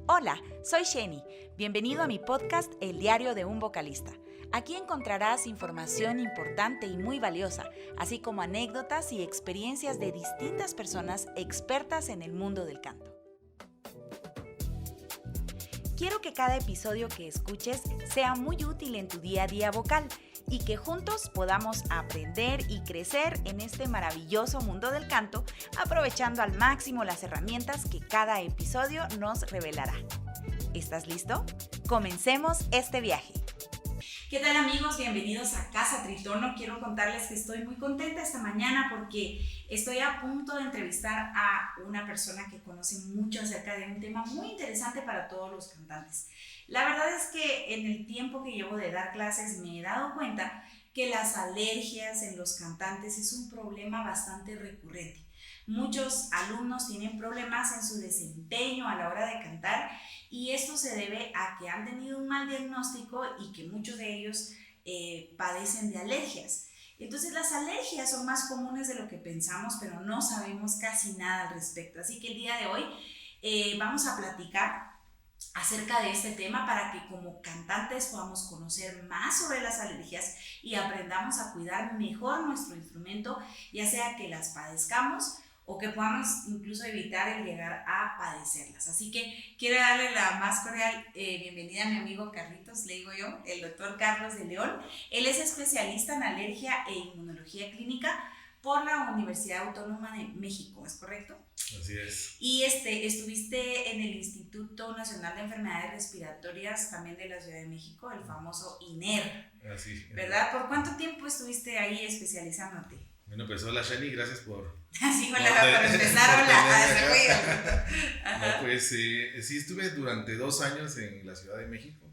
Hola, soy Sheni. Bienvenido a mi podcast El Diario de un Vocalista. Aquí encontrarás información importante y muy valiosa, así como anécdotas y experiencias de distintas personas expertas en el mundo del canto. Quiero que cada episodio que escuches sea muy útil en tu día a día vocal y que juntos podamos aprender y crecer en este maravilloso mundo del canto, aprovechando al máximo las herramientas que cada episodio nos revelará. ¿Estás listo? Comencemos este viaje. ¿Qué tal, amigos? Bienvenidos a Casa Tritono. Quiero contarles que estoy muy contenta esta mañana porque estoy a punto de entrevistar a una persona que conoce mucho acerca de un tema muy interesante para todos los cantantes. La verdad es que en el tiempo que llevo de dar clases me he dado cuenta que las alergias en los cantantes es un problema bastante recurrente. Muchos alumnos tienen problemas en su desempeño a la hora de cantar y esto se debe a que han tenido un mal diagnóstico y que muchos de ellos padecen de alergias. Entonces las alergias son más comunes de lo que pensamos, pero no sabemos casi nada al respecto. Así que el día de hoy vamos a platicar acerca de este tema para que como cantantes podamos conocer más sobre las alergias y aprendamos a cuidar mejor nuestro instrumento, ya sea que las padezcamos o que podamos incluso evitar el llegar a padecerlas. Así que quiero darle la más cordial bienvenida a mi amigo Carlitos, le digo yo, el doctor Carlos de León. Él es especialista en alergia e inmunología clínica por la Universidad Autónoma de México, ¿es correcto? Así es. Y estuviste en el Instituto Nacional de Enfermedades Respiratorias también de la Ciudad de México, el famoso INER. Así. ¿Verdad? ¿Por cuánto tiempo estuviste ahí especializándote? Bueno, pues hola Shani, gracias por... Sí, hola, para empezar, hola. No, pues sí estuve durante 2 años en la Ciudad de México,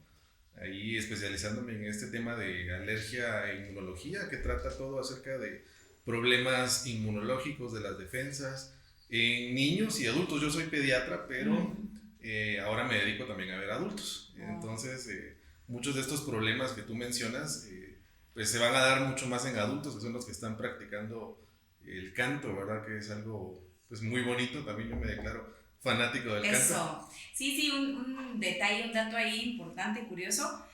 ahí especializándome en este tema de alergia e inmunología, que trata todo acerca de problemas inmunológicos de las defensas en niños y adultos. Yo soy pediatra, pero ahora me dedico también a ver adultos. Entonces, muchos de estos problemas que tú mencionas, pues se van a dar mucho más en adultos, que son los que están practicando el canto, ¿verdad? Que es algo pues muy bonito. También yo me declaro fanático del canto. Eso. Sí, un detalle, un dato ahí importante, curioso.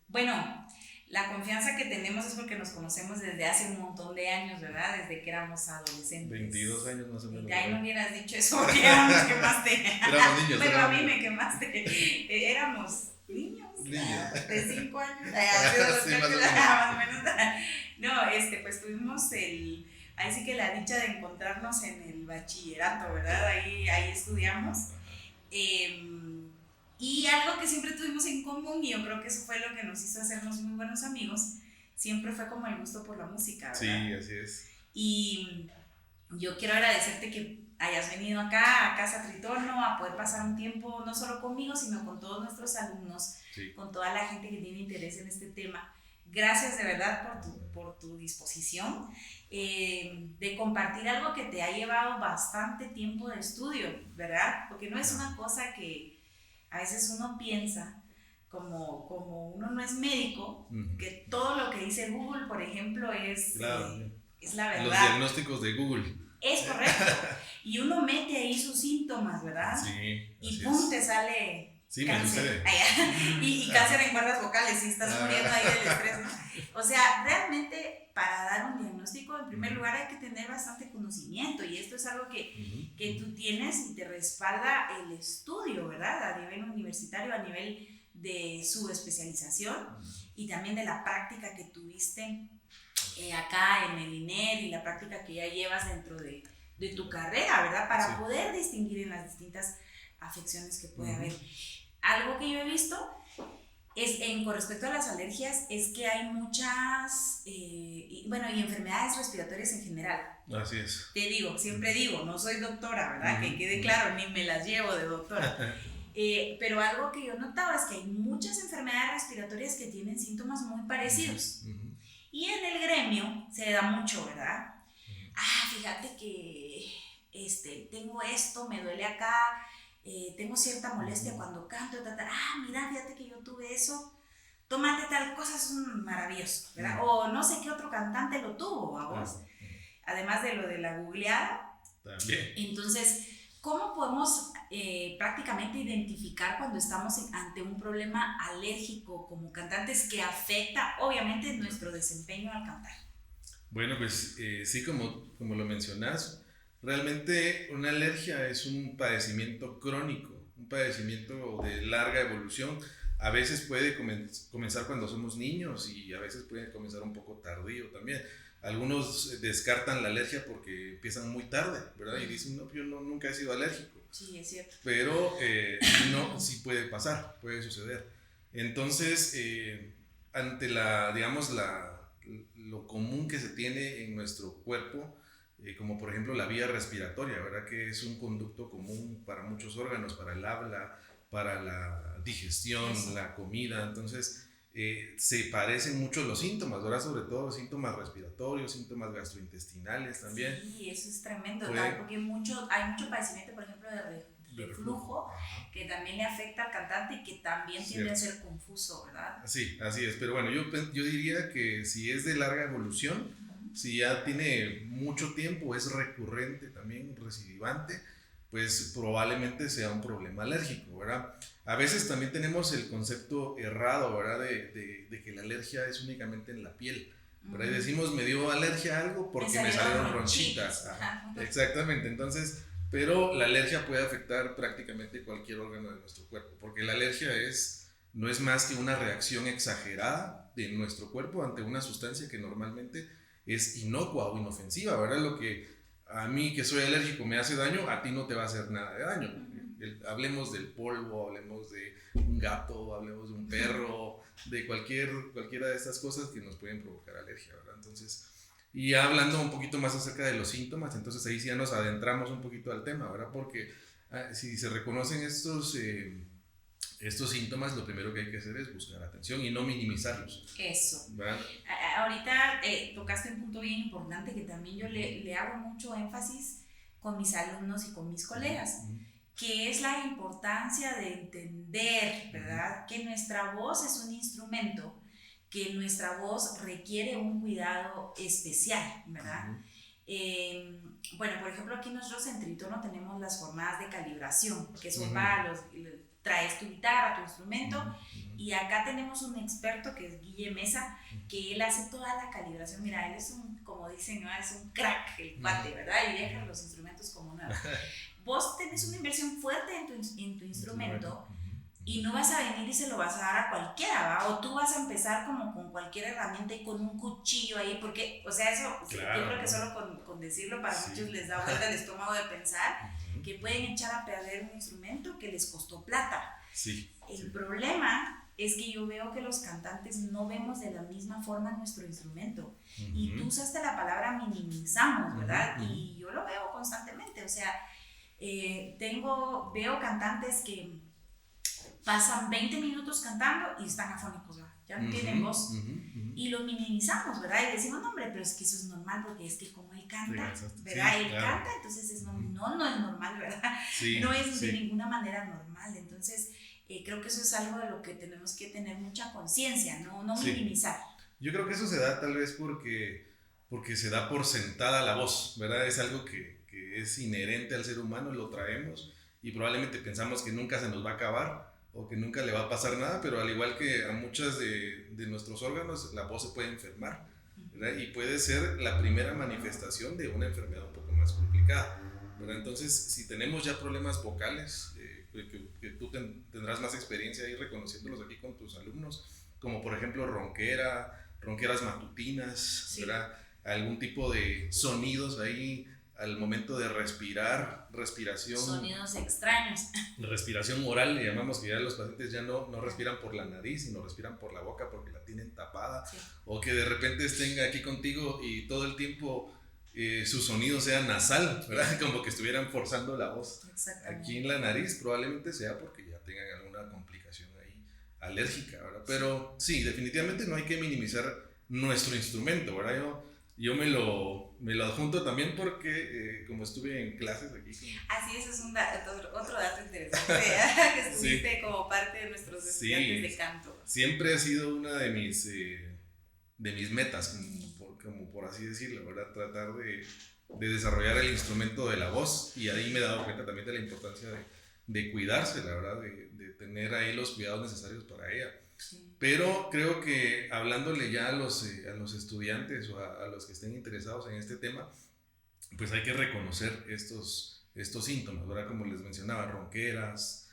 Bueno, la confianza que tenemos es porque nos conocemos desde hace un montón de años, ¿verdad? Desde que éramos adolescentes. 22 años más o menos. Ya no hubieras dicho eso porque éramos quemaste. Éramos niños. Bueno, a mí me quemaste. Éramos niños. De 5 años. Sí, más o menos. No, pues tuvimos ahí sí que la dicha de encontrarnos en el bachillerato, ¿verdad? Ahí estudiamos. Y algo que siempre tuvimos en común, y yo creo que eso fue lo que nos hizo hacernos muy buenos amigos, siempre fue como el gusto por la música, ¿verdad? Sí, así es. Y yo quiero agradecerte que hayas venido acá a Casa Tritono a poder pasar un tiempo no solo conmigo, sino con todos nuestros alumnos, sí, con toda la gente que tiene interés en este tema. Gracias de verdad por tu disposición de compartir algo que te ha llevado bastante tiempo de estudio, ¿verdad? Porque no es una cosa que a veces uno piensa, como uno no es médico, que todo lo que dice Google, por ejemplo, es la verdad. Los diagnósticos de Google. Es correcto. Y uno mete ahí sus síntomas, ¿verdad? Sí. Y pum, te sale... Sí, cáncer. Y cáncer en cuerdas vocales, y estás muriendo ahí del estrés. O sea, realmente para dar un diagnóstico, en primer lugar hay que tener bastante conocimiento, y esto es algo que tú tienes y te respalda el estudio, ¿verdad? A nivel universitario, a nivel de su especialización y también de la práctica que tuviste acá en el INER y la práctica que ya llevas dentro de tu carrera, ¿verdad? Para poder distinguir en las distintas afecciones que puede haber. Algo que yo he visto con respecto a las alergias es que hay muchas, y enfermedades respiratorias en general. Así es. Te digo, siempre digo, no soy doctora, ¿verdad? Que quede claro, ni me las llevo de doctora. Pero algo que yo notaba es que hay muchas enfermedades respiratorias que tienen síntomas muy parecidos. Y en el gremio se da mucho, ¿verdad? Fíjate que tengo esto, me duele acá, tengo cierta molestia cuando canto, mira, fíjate que yo tuve eso, tómate tal cosa, es un maravilloso, ¿verdad? O no sé qué otro cantante lo tuvo, a vos, además de lo de la googleada. También. Entonces, ¿Cómo podemos prácticamente identificar cuando estamos ante un problema alérgico como cantantes que afecta obviamente nuestro desempeño al cantar? Bueno, pues sí, como lo mencionas, realmente una alergia es un padecimiento crónico, un padecimiento de larga evolución. A veces puede comenzar cuando somos niños y a veces puede comenzar un poco tardío también. Algunos descartan la alergia porque empiezan muy tarde, ¿verdad? Y dicen, no, yo nunca he sido alérgico. Sí, es cierto. Pero no, sí puede pasar, puede suceder. Entonces, ante lo común que se tiene en nuestro cuerpo, como por ejemplo la vía respiratoria, ¿verdad? Que es un conducto común para muchos órganos, para el habla, para la digestión, la comida. Entonces, se parecen mucho los síntomas, ¿verdad? Sobre todo los síntomas respiratorios, síntomas gastrointestinales también. Sí, eso es tremendo, ¿verdad? Porque hay mucho padecimiento, por ejemplo, de reflujo, que también le afecta al cantante y que también tiende a ser confuso, ¿verdad? Sí, así es. Pero bueno, yo diría que si es de larga evolución, si ya tiene mucho tiempo, es recurrente también, recidivante, pues probablemente sea un problema alérgico, ¿verdad? A veces también tenemos el concepto errado, ¿verdad? De que la alergia es únicamente en la piel, ¿verdad? Y decimos, me dio alergia a algo porque me salieron ronchitas. Exactamente, entonces, pero la alergia puede afectar prácticamente cualquier órgano de nuestro cuerpo, porque la alergia no es más que una reacción exagerada de nuestro cuerpo ante una sustancia que normalmente es inocua o inofensiva, ¿verdad? Lo que a mí, que soy alérgico, me hace daño, a ti no te va a hacer nada de daño. Hablemos del polvo, hablemos de un gato, hablemos de un perro, de cualquiera de estas cosas que nos pueden provocar alergia, ¿verdad? Entonces, y ya hablando un poquito más acerca de los síntomas, entonces ahí sí ya nos adentramos un poquito al tema, ¿verdad? Porque si se reconocen estos síntomas, lo primero que hay que hacer es buscar atención y no minimizarlos. Eso. ¿Verdad? Ahorita tocaste un punto bien importante que también yo le hago mucho énfasis con mis alumnos y con mis colegas, que es la importancia de entender, ¿verdad? Que nuestra voz es un instrumento, que nuestra voz requiere un cuidado especial, ¿verdad? Bueno, por ejemplo, aquí nosotros en Tritono tenemos las jornadas de calibración, que son para traes tu guitarra, tu instrumento, y acá tenemos un experto que es Guille Mesa, que él hace toda la calibración. Mira, él es como dicen, ¿no? Es un crack el cuate, ¿verdad? Y deja los instrumentos como nuevos. Vos tenés una inversión fuerte en tu instrumento y no vas a venir y se lo vas a dar a cualquiera, ¿va? O tú vas a empezar como con cualquier herramienta y con un cuchillo ahí, porque, o sea, eso, claro, yo creo que solo con decirlo para muchos les da vuelta el estómago de pensar que pueden echar a perder un instrumento que les costó plata. El problema es que yo veo que los cantantes no vemos de la misma forma nuestro instrumento. Y tú usaste la palabra minimizamos, ¿verdad? Y yo lo veo constantemente, o sea, veo cantantes que pasan 20 minutos cantando y están afónicos, ¿verdad? Ya no tienen voz. Y lo minimizamos, ¿verdad? Y decimos, no, hombre, pero es que eso es normal porque es que como él canta, ¿verdad? Él canta, entonces no es normal, ¿verdad? No es de ninguna manera normal. Entonces, creo que eso es algo de lo que tenemos que tener mucha conciencia, no minimizar. Yo creo que eso se da tal vez porque se da por sentada la voz, ¿verdad? Es algo que es inherente al ser humano, lo traemos y probablemente pensamos que nunca se nos va a acabar o que nunca le va a pasar nada, pero al igual que a muchas de nuestros órganos, la voz se puede enfermar, ¿verdad? Y puede ser la primera manifestación de una enfermedad un poco más complicada, ¿verdad? Entonces, si tenemos ya problemas vocales, que tú tendrás más experiencia ahí reconociéndolos aquí con tus alumnos, como por ejemplo ronqueras matutinas, ¿verdad? Algún tipo de sonidos ahí al momento de respiración. Sonidos extraños. Respiración oral, le llamamos, que ya los pacientes ya no respiran por la nariz, sino respiran por la boca porque la tienen tapada. O que de repente estén aquí contigo y todo el tiempo su sonido sea nasal, ¿verdad? Como que estuvieran forzando la voz aquí en la nariz, probablemente sea porque ya tengan alguna complicación ahí alérgica, ¿verdad? Pero sí, definitivamente no hay que minimizar nuestro instrumento, ¿verdad? Yo me lo adjunto también porque como estuve en clases aquí. Así es otro dato interesante, que estuviste como parte de nuestros estudiantes de canto. Siempre ha sido una de mis metas, como por así decirlo, ¿verdad? Tratar de desarrollar el instrumento de la voz, y ahí me he dado cuenta también de la importancia de cuidarse, la verdad, de tener ahí los cuidados necesarios para ella. Sí. Pero creo que hablándole ya a los estudiantes o a los que estén interesados en este tema, pues hay que reconocer estos síntomas, ¿verdad? Como les mencionaba, ronqueras,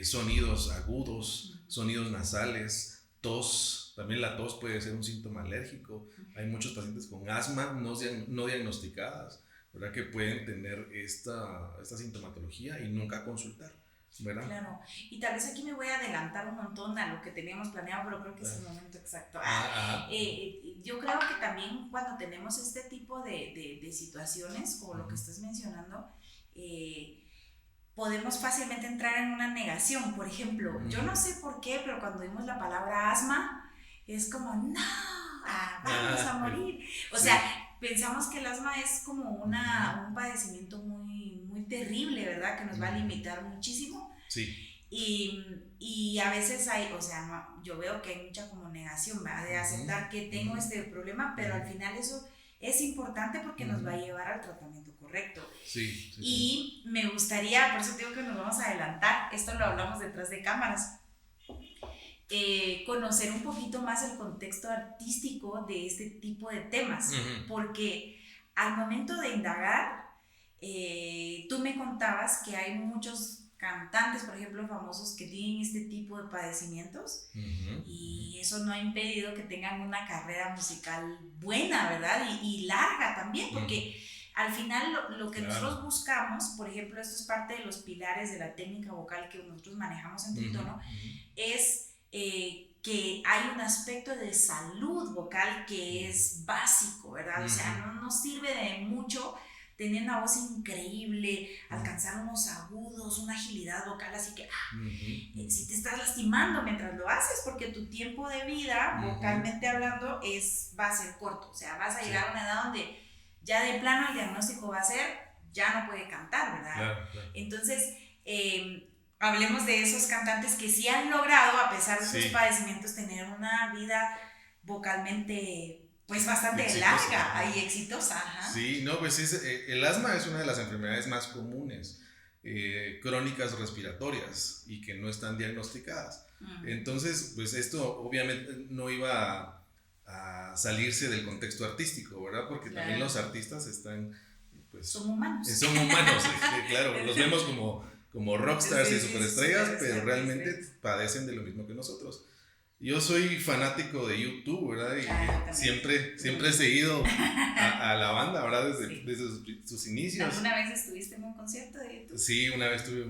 sonidos agudos, sonidos nasales, tos. También la tos puede ser un síntoma alérgico. Hay muchos pacientes con asma no diagnosticadas, ¿verdad? Que pueden tener esta sintomatología y nunca consultar, ¿verdad? Claro, y tal vez aquí me voy a adelantar un montón a lo que teníamos planeado, pero creo que es el momento exacto. Yo creo que también cuando tenemos este tipo de situaciones, como lo que estás mencionando, podemos fácilmente entrar en una negación. Por ejemplo, yo no sé por qué, pero cuando oímos la palabra asma, es como, no, vamos a morir. O sea, pensamos que el asma es como un padecimiento muy, muy terrible, ¿verdad? Que nos va a limitar muchísimo. Sí. Y a veces yo veo que hay mucha como negación, ¿verdad? De aceptar que tengo este problema, pero al final eso es importante porque nos va a llevar al tratamiento correcto. Sí. Y me gustaría, por eso digo que nos vamos a adelantar, esto lo hablamos detrás de cámaras, conocer un poquito más el contexto artístico de este tipo de temas, porque al momento de indagar, tú me contabas que hay muchos cantantes, por ejemplo, famosos que tienen este tipo de padecimientos, y eso no ha impedido que tengan una carrera musical buena, ¿verdad? Y larga también, porque al final lo que nosotros buscamos, por ejemplo, esto es parte de los pilares de la técnica vocal que nosotros manejamos en Tritono, es que hay un aspecto de salud vocal que es básico, ¿verdad? O sea, no nos sirve de mucho tener una voz increíble, alcanzar unos agudos, una agilidad vocal, así que si te estás lastimando mientras lo haces, porque tu tiempo de vida, vocalmente hablando, va a ser corto. O sea, vas a llegar a una edad donde ya de plano el diagnóstico va a ser, ya no puede cantar, ¿verdad? Claro. Entonces, hablemos de esos cantantes que sí han logrado, a pesar de sus padecimientos, tener una vida vocalmente pues bastante exitosa, larga y exitosa. Sí, no, pues el asma es una de las enfermedades más comunes, crónicas respiratorias y que no están diagnosticadas. Entonces, pues esto obviamente no iba a salirse del contexto artístico, ¿verdad? Porque también los artistas están, pues... Son humanos. Claro, los vemos como rockstars y superestrellas, pero realmente padecen de lo mismo que nosotros. Yo soy fanático de YouTube, ¿verdad? Y siempre he seguido a la banda, ¿verdad? Desde sus inicios. ¿Alguna vez estuviste en un concierto de YouTube? Sí, una vez tuve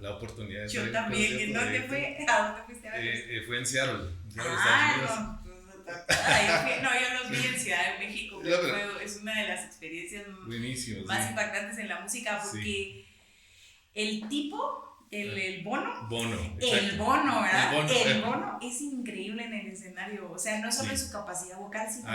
la oportunidad de estar Yo también. ¿En dónde fue? ¿A dónde fuiste a ver? Fue en Seattle, yo los vi en Ciudad de México, es una de las experiencias más impactantes en la música, porque el tipo... El Bono, ¿verdad? El Bono es increíble en el escenario, o sea, no solo en su capacidad vocal, sino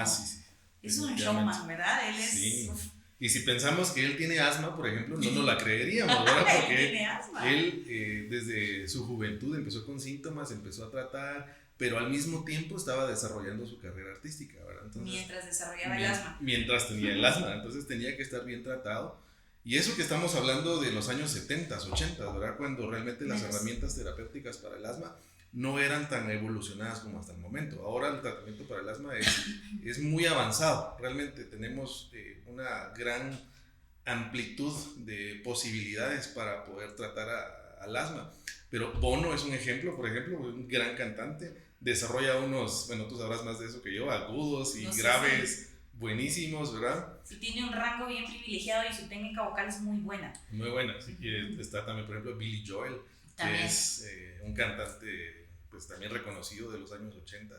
es un showman, ¿verdad? Él es... Y si pensamos que él tiene asma, por ejemplo, no nos la creeríamos, ¿verdad? Porque él desde su juventud empezó con síntomas, empezó a tratar, pero al mismo tiempo estaba desarrollando su carrera artística, ¿verdad? Entonces, mientras desarrollaba el asma. Mientras tenía el asma, entonces tenía que estar bien tratado. Y eso que estamos hablando de los años 70, 80, ¿verdad? Cuando realmente las herramientas terapéuticas para el asma no eran tan evolucionadas como hasta el momento. Ahora el tratamiento para el asma es muy avanzado. Realmente tenemos una gran amplitud de posibilidades para poder tratar al asma. Pero Bono es un ejemplo, por ejemplo, un gran cantante. Desarrolla unos, bueno, tú sabrás más de eso que yo, agudos y graves. Buenísimos, ¿verdad? Sí, tiene un rango bien privilegiado y su técnica vocal es muy buena. Muy buena, así que está también, por ejemplo, Billy Joel, que es un cantante pues también reconocido de los años 80.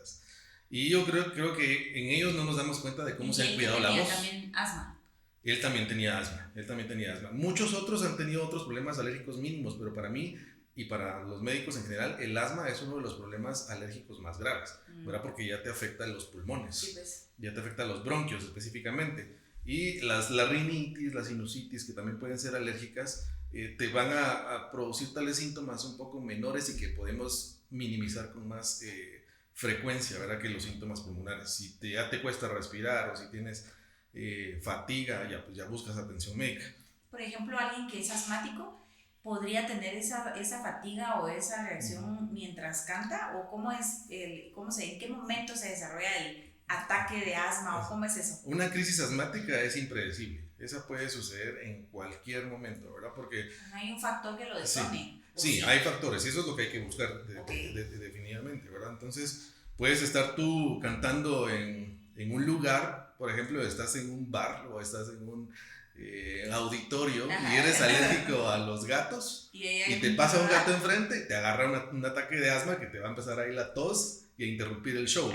Y yo creo que en ellos no nos damos cuenta de cómo se han cuidado la voz. También asma. Él también tenía asma. Muchos otros han tenido otros problemas alérgicos mínimos, pero para mí y para los médicos en general, el asma es uno de los problemas alérgicos más graves, ¿verdad? Porque ya te afecta los pulmones. Sí, pues. Ya te afecta los bronquios específicamente, y la rinitis, la sinusitis, que también pueden ser alérgicas, te van a producir tales síntomas un poco menores y que podemos minimizar con más frecuencia, ¿verdad? Que los síntomas pulmonares. Si ya te cuesta respirar o si tienes fatiga, ya buscas atención médica. Por ejemplo, alguien que es asmático podría tener esa fatiga o esa reacción mientras canta, o en qué momento se desarrolla el ataque de asma, o cómo es eso. Una crisis asmática es impredecible. Esa puede suceder en cualquier momento, ¿verdad? Porque hay un factor que lo detone. Sí, hay factores, y eso es lo que hay que buscar definitivamente, ¿verdad? Entonces, puedes estar tú cantando en un lugar, por ejemplo, estás en un bar o estás en un auditorio y eres alérgico a los gatos y te pasa un gato enfrente, te agarra un ataque de asma que te va a empezar a ir la tos y a interrumpir el show.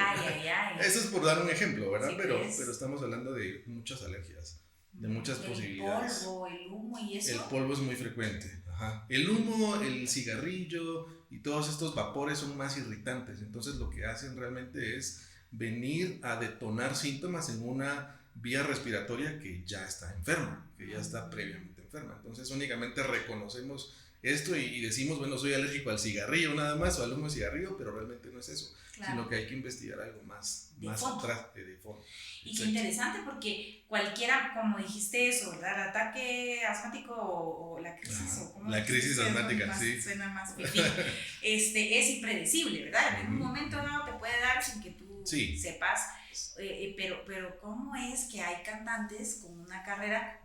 Eso es por dar un ejemplo, ¿verdad? Sí, pero estamos hablando de muchas alergias, de muchas posibilidades. El polvo, el humo y eso. El polvo es muy frecuente. Ajá. El humo, el cigarrillo y todos estos vapores son más irritantes, entonces lo que hacen realmente es venir a detonar síntomas en una vía respiratoria que ya está enferma, que ya está previamente enferma. Entonces únicamente reconocemos esto y decimos, bueno, soy alérgico al cigarrillo nada más o al humo de cigarrillo, pero realmente no es eso, sino que hay que investigar algo más atrás de fondo. Y qué interesante, porque cualquiera, como dijiste eso, ¿verdad? El ataque asmático o la crisis, o como la crisis asmática, sí. Suena más fifí. Es impredecible, ¿verdad? En un momento dado te puede dar sin que tú sepas. Pero ¿cómo es que hay cantantes con una carrera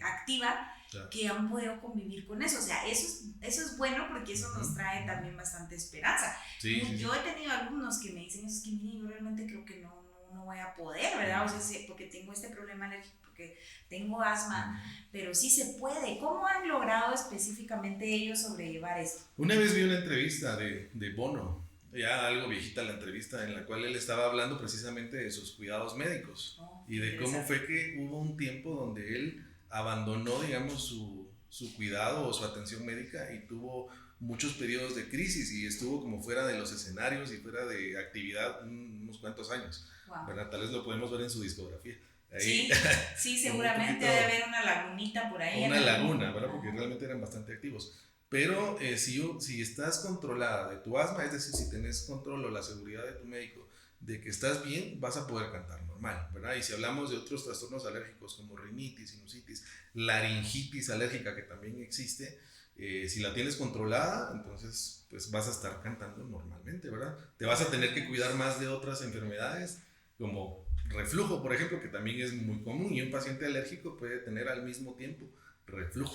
activa que han podido convivir con eso? O sea, eso es bueno, porque eso nos trae también bastante esperanza. Yo he tenido alumnos que me dicen, eso es que mire, yo realmente creo que no voy a poder, ¿verdad? O sea, porque tengo este problema alérgico, porque tengo asma, pero sí se puede. ¿Cómo han logrado específicamente ellos sobrellevar eso? Una vez vi una entrevista de Bono, ya algo viejita la entrevista, en la cual él estaba hablando precisamente de sus cuidados médicos y de cómo fue que hubo un tiempo donde él abandonó, digamos, su cuidado o su atención médica y tuvo muchos periodos de crisis y estuvo como fuera de los escenarios y fuera de actividad unos cuantos años. ¿Verdad? Tal vez lo podemos ver en su discografía. Ahí, sí, seguramente debe haber una lagunita por ahí. Una laguna, ¿verdad? Porque realmente eran bastante activos. Pero si estás controlada de tu asma, es decir, si tenés control o la seguridad de tu médico de que estás bien, vas a poder cantar normal, ¿verdad? Y si hablamos de otros trastornos alérgicos como rinitis, sinusitis, laringitis alérgica que también existe, si la tienes controlada, entonces pues vas a estar cantando normalmente, ¿verdad? Te vas a tener que cuidar más de otras enfermedades como reflujo, por ejemplo, que también es muy común, y un paciente alérgico puede tener al mismo tiempo reflujo.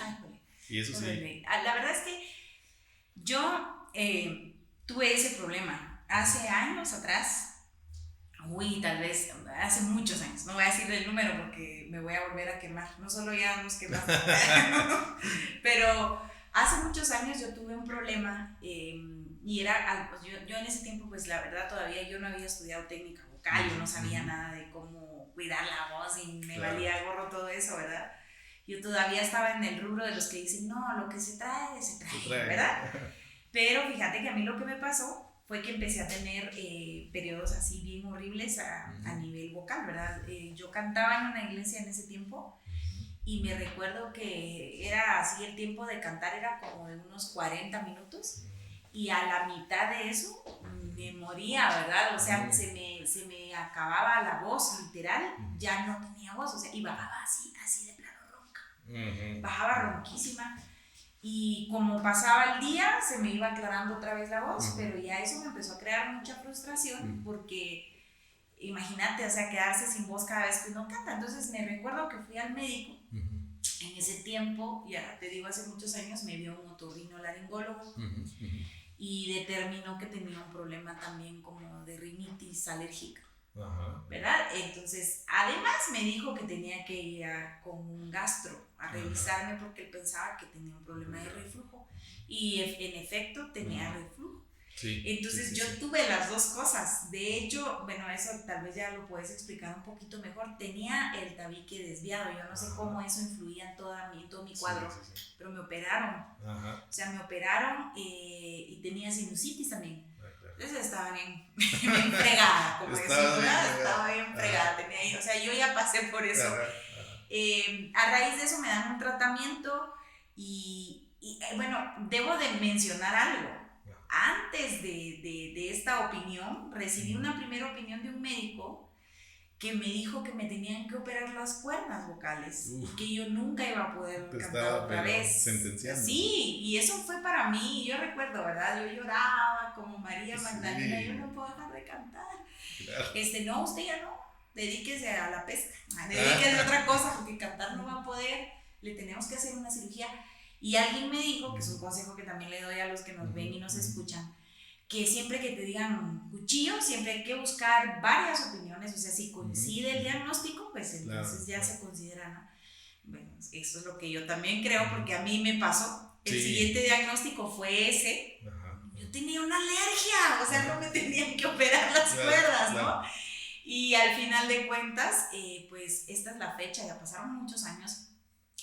Y eso sí. La verdad es que yo tuve ese problema hace años atrás, tal vez hace muchos años, no voy a decir el número porque me voy a volver a quemar, no solo ya nos quemamos, pero hace muchos años yo tuve un problema y era, yo en ese tiempo, pues la verdad todavía yo no había estudiado técnica vocal, yo no sabía nada de cómo cuidar la voz y me valía gorro todo eso, ¿verdad? Yo todavía estaba en el rubro de los que dicen, no, lo que se trae, ¿verdad? Pero fíjate que a mí lo que me pasó fue que empecé a tener periodos así bien horribles a nivel vocal, ¿verdad? Yo cantaba en una iglesia en ese tiempo y me recuerdo que era así, el tiempo de cantar era como de unos 40 minutos y a la mitad de eso me moría, ¿verdad? O sea, se me acababa la voz, literal, ya no tenía voz, o sea, y bajaba así de plano ronca, bajaba ronquísima. Y como pasaba el día, se me iba aclarando otra vez la voz, pero ya eso me empezó a crear mucha frustración porque imagínate, o sea, quedarse sin voz cada vez que uno canta. Entonces me recuerdo que fui al médico. En ese tiempo, ya te digo, hace muchos años, me vio un otorrinolaringólogo y determinó que tenía un problema también como de rinitis alérgica. ¿Verdad? Entonces, además me dijo que tenía que ir con un gastro a revisarme porque él pensaba que tenía un problema de reflujo y en efecto tenía reflujo. Entonces yo tuve las dos cosas. De hecho, bueno, eso tal vez ya lo puedes explicar un poquito mejor. Tenía el tabique desviado. Yo no sé cómo eso influía en todo mi cuadro, pero me operaron. O sea, me operaron y tenía sinusitis también. Entonces estaba bien fregada, como estaba bien fregada, tenía ahí, o sea, yo ya pasé por eso. A raíz de eso me dan un tratamiento y bueno, debo de mencionar algo. Antes de esta opinión, recibí una primera opinión de un médico que me dijo que me tenían que operar las cuerdas vocales y que yo nunca iba a poder te cantar estaba otra vez. sentenciando. Sí, y eso fue para mí, yo recuerdo, ¿verdad? Yo lloraba como María Magdalena, yo no puedo dejar de cantar. Claro. No, usted ya no, dedíquese a la pesca, dedíquese a otra cosa, porque cantar no va a poder, le tenemos que hacer una cirugía. Y alguien me dijo, que es un consejo que también le doy a los que nos ven y nos escuchan, que siempre que te digan cuchillo, siempre hay que buscar varias opiniones, o sea, si coincide el diagnóstico, pues entonces ya se considera, ¿no? Bueno, eso es lo que yo también creo, porque a mí me pasó, el siguiente diagnóstico fue ese, yo tenía una alergia, o sea, no me tenían que operar las cuerdas, ¿no? Y al final de cuentas, pues esta es la fecha, ya pasaron muchos años,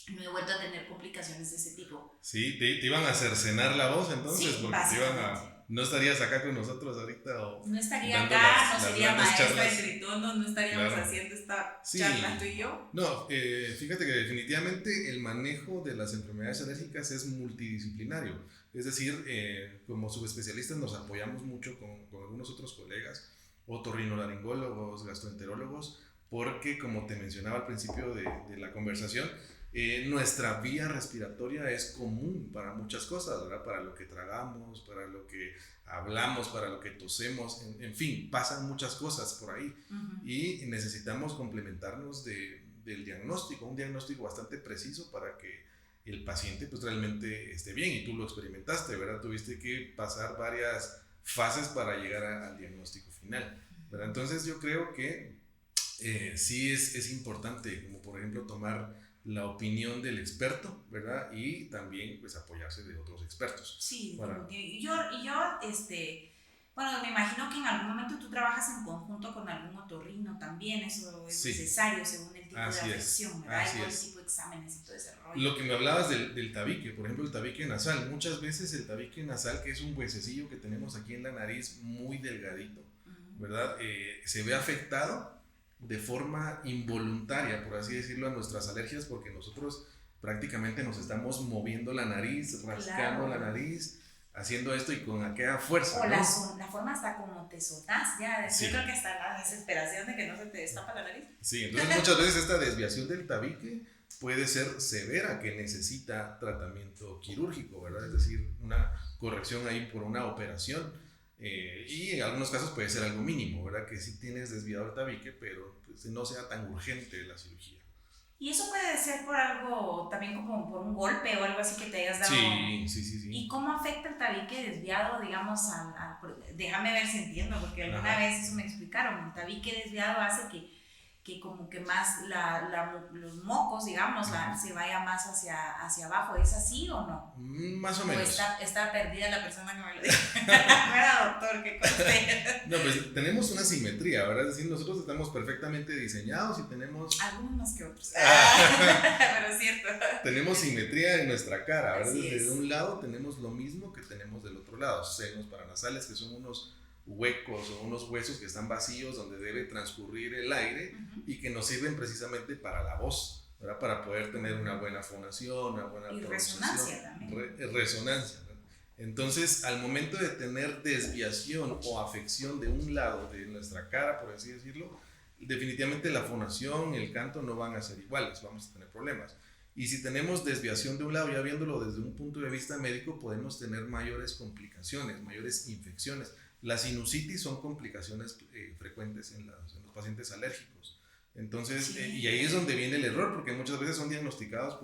no he vuelto a tener complicaciones de ese tipo. Sí, te iban a cercenar la voz entonces, sí, porque te iban a... ¿No estarías acá con nosotros ahorita? O no estaría acá, no sería maestra charlas. de tritono, no estaríamos haciendo esta charla tú y yo. No, fíjate que definitivamente el manejo de las enfermedades alérgicas es multidisciplinario. Es decir, como subespecialistas nos apoyamos mucho con algunos otros colegas, otorrinolaringólogos, gastroenterólogos, porque como te mencionaba al principio de la conversación, nuestra vía respiratoria es común para muchas cosas, ¿verdad? Para lo que tragamos, para lo que hablamos, para lo que tosemos, en fin, pasan muchas cosas por ahí y necesitamos complementarnos del diagnóstico, un diagnóstico bastante preciso para que el paciente pues realmente esté bien, y tú lo experimentaste, ¿verdad? Tuviste que pasar varias fases para llegar al diagnóstico final, ¿verdad? Entonces yo creo que sí es importante, como por ejemplo tomar la opinión del experto, ¿verdad? Y también pues apoyarse de otros expertos. Sí, y yo bueno, me imagino que en algún momento tú trabajas en conjunto con algún otorrino también, eso es necesario según el tipo de afección, ¿verdad? Hay todo tipo de exámenes y todo ese rollo. Lo que me hablabas del tabique, por ejemplo, el tabique nasal, muchas veces el tabique nasal, que es un huesecillo que tenemos aquí en la nariz muy delgadito, ¿verdad? Se ve afectado de forma involuntaria, por así decirlo, a nuestras alergias, porque nosotros prácticamente nos estamos moviendo la nariz, rascando la nariz, haciendo esto y con aquella fuerza, o ¿no? la forma hasta como te sonás, ya, yo creo que hasta la desesperación de que no se te destapa la nariz. Sí, entonces muchas veces esta desviación del tabique puede ser severa, que necesita tratamiento quirúrgico, ¿verdad? Es decir, una corrección ahí por una operación. Y en algunos casos puede ser algo mínimo, ¿verdad? Que sí tienes desviado el tabique, pero pues no sea tan urgente la cirugía. Y eso puede ser por algo, también como por un golpe o algo así que te hayas dado. Sí. ¿Y cómo afecta el tabique desviado, digamos, déjame ver si entiendo, porque alguna vez eso me explicaron, el tabique desviado hace que como que más los mocos, digamos, se vaya más hacia abajo? ¿Es así o no? Más o menos. ¿O está perdida la persona que me lo dijo? No era doctor, ¿qué conté? No, pues tenemos una simetría, ¿verdad? Es decir, nosotros estamos perfectamente diseñados y tenemos... Algunos más que otros. Pero es cierto. Tenemos simetría en nuestra cara, ¿verdad? Así Desde es. un lado tenemos lo mismo que tenemos del otro lado, senos paranasales, que son unos huecos o unos huesos que están vacíos donde debe transcurrir el aire y que nos sirven precisamente para la voz, ¿verdad? Para poder tener una buena fonación, una buena resonancia también. Resonancia, ¿verdad? Entonces, al momento de tener desviación o afección de un lado de nuestra cara, por así decirlo, definitivamente la fonación y el canto no van a ser iguales, vamos a tener problemas. Y si tenemos desviación de un lado, ya viéndolo desde un punto de vista médico, podemos tener mayores complicaciones, mayores infecciones. La sinusitis son complicaciones frecuentes en los pacientes alérgicos. Entonces, y ahí es donde viene el error, porque muchas veces son diagnosticados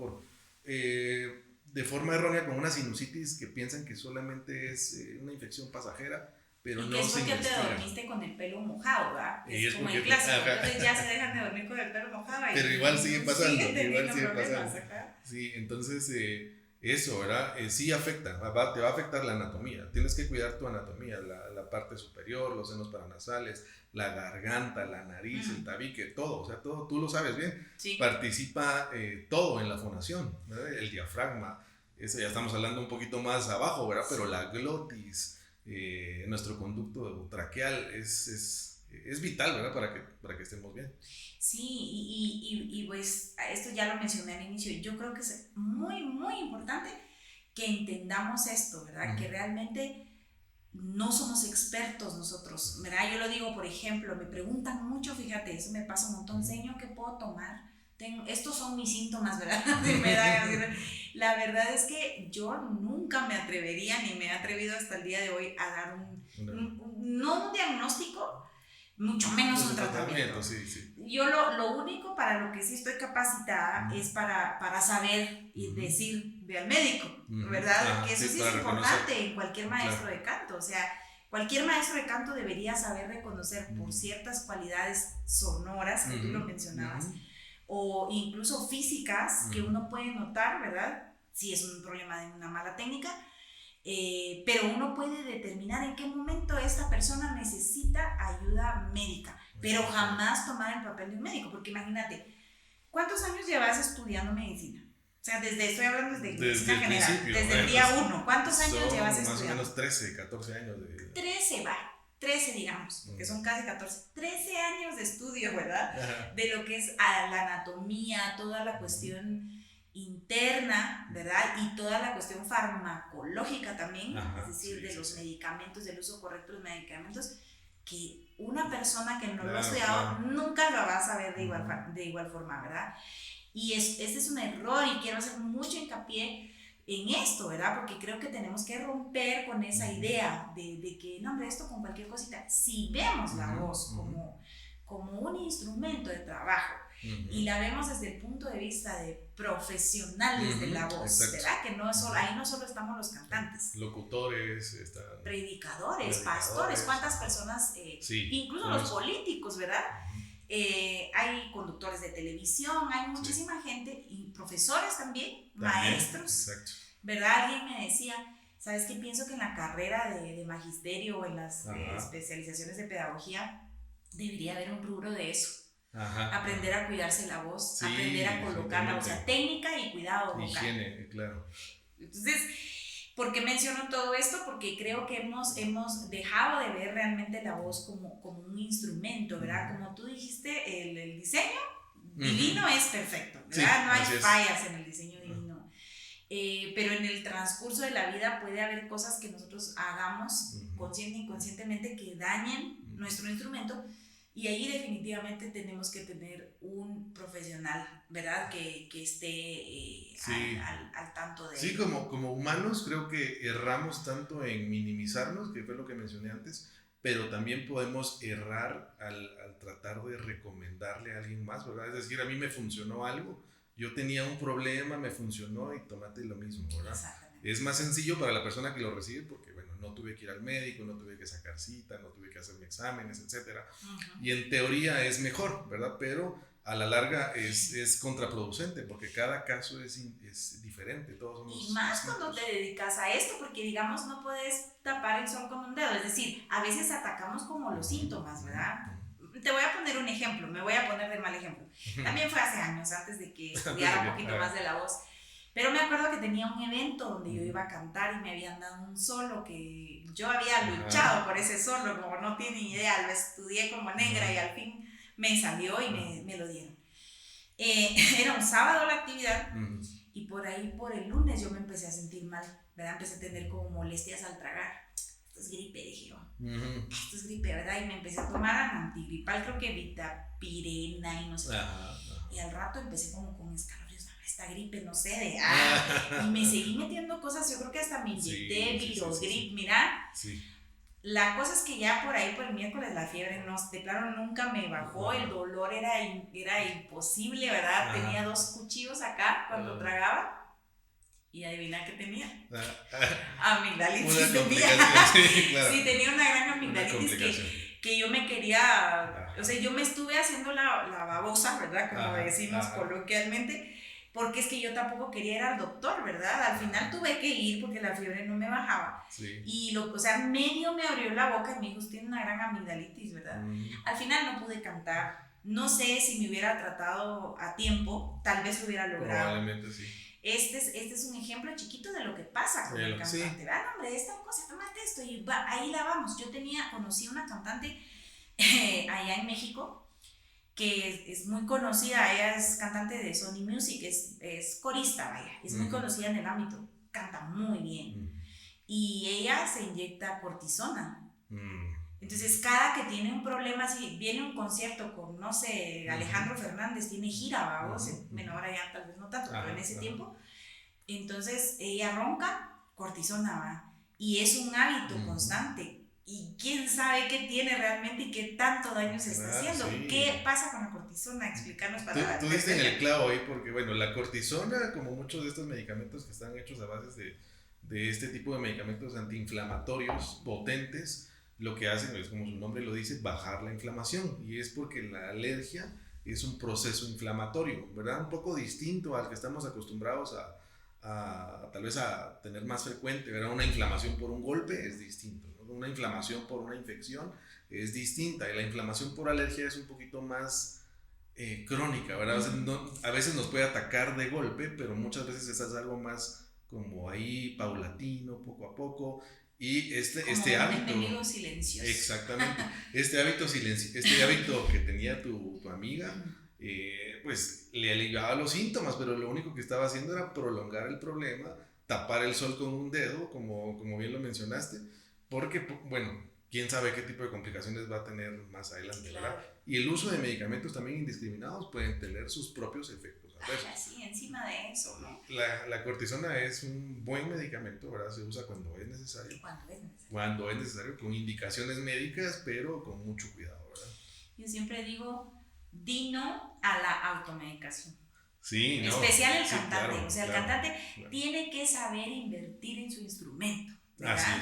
de forma errónea con una sinusitis que piensan que solamente es una infección pasajera, pero y no que se es porque te investiga. dormiste con el pelo mojado, ¿verdad? Y es como el clásico, entonces ya se dejan de dormir con el pelo mojado. Pero igual sigue pasando. Igual sigue pasando. Sí, entonces... eso, ¿verdad? Sí afecta, te va a afectar la anatomía. Tienes que cuidar tu anatomía, la parte superior, los senos paranasales, la garganta, la nariz, el tabique, todo. O sea, todo, tú lo sabes bien. Sí. Participa todo en la fonación, ¿verdad? El diafragma, eso ya estamos hablando un poquito más abajo, ¿verdad? Pero la glotis, nuestro conducto traqueal es vital, ¿verdad? Para que estemos bien. Sí, y pues esto ya lo mencioné al inicio, yo creo que es muy, muy importante que entendamos esto, ¿verdad? Que realmente no somos expertos nosotros, ¿verdad? Yo lo digo, por ejemplo, me preguntan mucho, fíjate, eso me pasa un montón, señor, ¿qué puedo tomar? Estos son mis síntomas, ¿verdad? La verdad es que yo nunca me atrevería, ni me he atrevido hasta el día de hoy a dar no un diagnóstico, mucho menos un tratamiento. Sí. Yo lo único para lo que sí estoy capacitada es para saber y decir, ve al médico, ¿verdad? Que eso sí es importante en cualquier maestro de canto. O sea, cualquier maestro de canto debería saber reconocer por ciertas cualidades sonoras, que tú lo mencionabas, o incluso físicas, que uno puede notar, ¿verdad? Si es un problema de una mala técnica. Pero uno puede determinar en qué momento esta persona necesita ayuda médica, pero jamás tomar el papel de un médico, porque imagínate, ¿cuántos años llevas estudiando medicina? O sea, estoy hablando desde medicina general, desde el día 1. ¿Cuántos años llevas estudiando? Más o menos 13, 14 años. 13 digamos, que son casi 14. 13 años de estudio, ¿verdad? De lo que es la anatomía, toda la cuestión interna, ¿verdad? Y toda la cuestión farmacológica también, es decir, de los medicamentos, del uso correcto de los medicamentos, que una persona que no lo ha estudiado nunca lo va a saber de igual forma, ¿verdad? Y este es un error y quiero hacer mucho hincapié en esto, ¿verdad? Porque creo que tenemos que romper con esa idea de que, no, hombre, esto con cualquier cosita, si vemos la voz como un instrumento de trabajo, y la vemos desde el punto de vista de profesionales de la voz, ¿verdad? Que no solo, ahí no solo estamos los cantantes, locutores, predicadores, pastores, cuántas personas, incluso los políticos, ¿verdad? Hay conductores de televisión, hay muchísima gente, y profesores también, maestros, ¿verdad? Alguien me decía, ¿sabes qué? Pienso que en la carrera de magisterio o en las especializaciones de pedagogía debería haber un rubro de eso. Aprender a cuidarse la voz, aprender a colocarla, o sea, técnica y cuidado vocal. Higiene, claro. Entonces, ¿por qué menciono todo esto? Porque creo que hemos dejado de ver realmente la voz como un instrumento, ¿verdad? Como tú dijiste, el diseño divino es perfecto, ¿verdad? No hay fallas en el diseño divino. Pero en el transcurso de la vida puede haber cosas que nosotros hagamos consciente e inconscientemente que dañen nuestro instrumento. Y ahí definitivamente tenemos que tener un profesional, ¿verdad? Que esté al tanto de... Sí, como humanos creo que erramos tanto en minimizarnos, que fue lo que mencioné antes, pero también podemos errar al tratar de recomendarle a alguien más, ¿verdad? Es decir, a mí me funcionó algo, yo tenía un problema, me funcionó y tómate lo mismo, ¿verdad? Exactamente. Es más sencillo para la persona que lo recibe porque, bueno, no tuve que ir al médico, no tuve que sacar cita, no tuve que hacerme exámenes, etc. Y en teoría es mejor, ¿verdad? Pero a la larga es contraproducente porque cada caso es diferente. Todos somos y más cuando te dedicas a esto, porque digamos no puedes tapar el sol con un dedo, es decir, a veces atacamos como los síntomas, ¿verdad? Te voy a poner un ejemplo, me voy a poner de mal ejemplo. También fue hace años, antes de que estudiara un poquito más de la voz. Pero me acuerdo que tenía un evento donde yo iba a cantar y me habían dado un solo que yo había luchado por ese solo, como no tiene idea, lo estudié como negra y al fin me salió y me lo dieron. Era un sábado la actividad y por ahí por el lunes yo me empecé a sentir mal, ¿verdad? Empecé a tener como molestias al tragar. Esto es gripe, dije yo. Esto es gripe, ¿verdad? Y me empecé a tomar antigripal, creo que vitapirena y no sé. Y al rato empecé como con escalofríos. Esta gripe, no sé, y me seguí metiendo cosas, yo creo que hasta me inyecté Virogrip, mira. La cosa es que ya por ahí, por el miércoles, la fiebre, de plano nunca me bajó, el dolor era imposible, ¿verdad? Tenía 2 cuchillos acá cuando tragaba. Y adivina qué tenía. Amigdalitis tenía. Sí, tenía una gran amigdalitis que yo me quería, o sea, yo me estuve haciendo la babosa, ¿verdad? Como decimos coloquialmente. Porque es que yo tampoco quería ir al doctor, ¿verdad? Al final tuve que ir porque la fiebre no me bajaba. Y o sea, medio me abrió la boca y me dijo, usted tiene una gran amigdalitis, ¿verdad? Al final no pude cantar. No sé si me hubiera tratado a tiempo, tal vez lo hubiera logrado. Probablemente sí. Este es un ejemplo chiquito de lo que pasa con el cantante. ¿Verdad? Hombre, esta cosa, tómate esto y ahí la vamos. Yo conocí una cantante allá en México que es muy conocida, ella es cantante de Sony Music, es corista, vaya, es muy conocida en el ámbito, canta muy bien. y ella se inyecta cortisona. Mm. Entonces, cada que tiene un problema, si viene un concierto con, no sé, Alejandro Fernández, tiene gira, vamos, bueno, ahora ya tal vez no tanto, pero en ese tiempo, entonces ella ronca, cortisona, va, y es un hábito constante. Y quién sabe qué tiene realmente y qué tanto daño se está haciendo. Sí. ¿Qué pasa con la cortisona? Explícanos para... Tú diste en el clavo ahí porque, bueno, la cortisona, como muchos de estos medicamentos que están hechos a base de este tipo de medicamentos antiinflamatorios potentes, lo que hacen es, como su nombre lo dice, bajar la inflamación. Y es porque la alergia es un proceso inflamatorio, ¿verdad? Un poco distinto al que estamos acostumbrados a tal vez a tener más frecuente, ¿verdad? Una inflamación por un golpe es distinto, ¿no? Una inflamación por una infección es distinta, y la inflamación por alergia es un poquito más crónica, ¿verdad? A veces nos puede atacar de golpe, pero muchas veces es algo más como ahí paulatino, poco a poco. Y este hábito, enemigo silencioso. exactamente, este hábito que tenía tu amiga, pues le aliviaba los síntomas, pero lo único que estaba haciendo era prolongar el problema, tapar el sol con un dedo, como bien lo mencionaste, porque, bueno, quién sabe qué tipo de complicaciones va a tener más adelante, claro, ¿verdad? Y el uso de medicamentos también indiscriminados pueden tener sus propios efectos. Sí, encima de eso, ¿no? La cortisona es un buen medicamento, ¿verdad? Se usa cuando es necesario. Cuando es necesario, con indicaciones médicas, pero con mucho cuidado, ¿verdad? Yo siempre digo, di no a la automedicación. Sí, no. Especial el cantante. Claro, o sea, el cantante tiene que saber invertir en su instrumento, ¿verdad?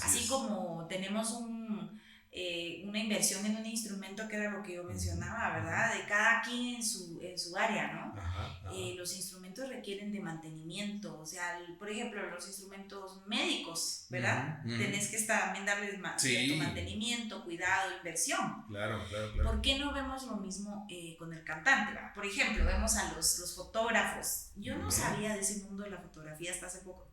Así como tenemos una inversión en un instrumento, que era lo que yo mencionaba, ¿verdad? De cada quien en su área, ¿no? Los instrumentos requieren de mantenimiento, o sea, por ejemplo, los instrumentos médicos, ¿verdad? Tenés que también darles cierto mantenimiento, cuidado, inversión. Claro. ¿Por qué no vemos lo mismo con el cantante? Por ejemplo, vemos a los fotógrafos. Yo no sabía de ese mundo de la fotografía hasta hace poco.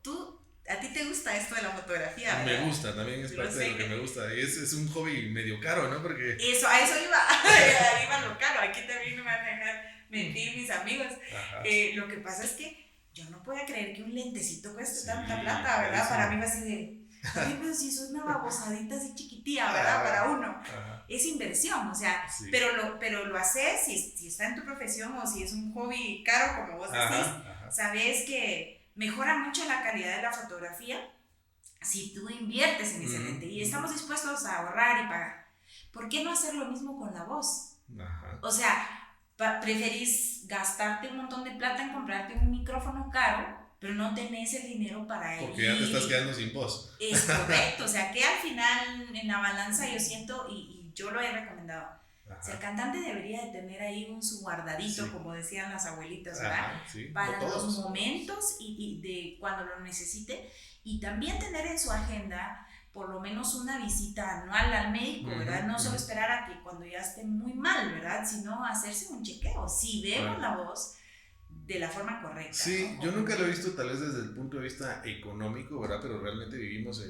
¿A ti te gusta esto de la fotografía? ¿Verdad? Me gusta, también es parte de lo que me gusta. Y es un hobby medio caro, ¿no? Porque... a eso iba lo caro. Aquí también no me van a dejar mentir mis amigos. Lo que pasa es que yo no podía creer que un lentecito cueste tanta plata, ¿verdad? Para mí va así de, oye, pero si eso es una babosadita así chiquitilla, ¿verdad? Para uno. Es inversión, o sea, pero lo haces, si está en tu profesión o si es un hobby caro, como vos decís, sabes que mejora mucho la calidad de la fotografía si tú inviertes en ese lente y estamos dispuestos a ahorrar y pagar. ¿Por qué no hacer lo mismo con la voz? O sea, preferís gastarte un montón de plata en comprarte un micrófono caro, pero no tenés el dinero para él. Porque ya te estás quedando sin voz. Es correcto, o sea, que al final en la balanza yo siento, y yo lo he recomendado, o sea, el cantante debería de tener ahí su guardadito, como decían las abuelitas, ¿verdad? Para los momentos y de cuando lo necesite, y también tener en su agenda por lo menos una visita anual al médico, ¿verdad? No solo esperar a que cuando ya esté muy mal, ¿verdad? Sino hacerse un chequeo, si vemos la voz de la forma correcta. Sí, ¿no? Yo nunca lo he visto tal vez desde el punto de vista económico, ¿verdad? Pero realmente vivimos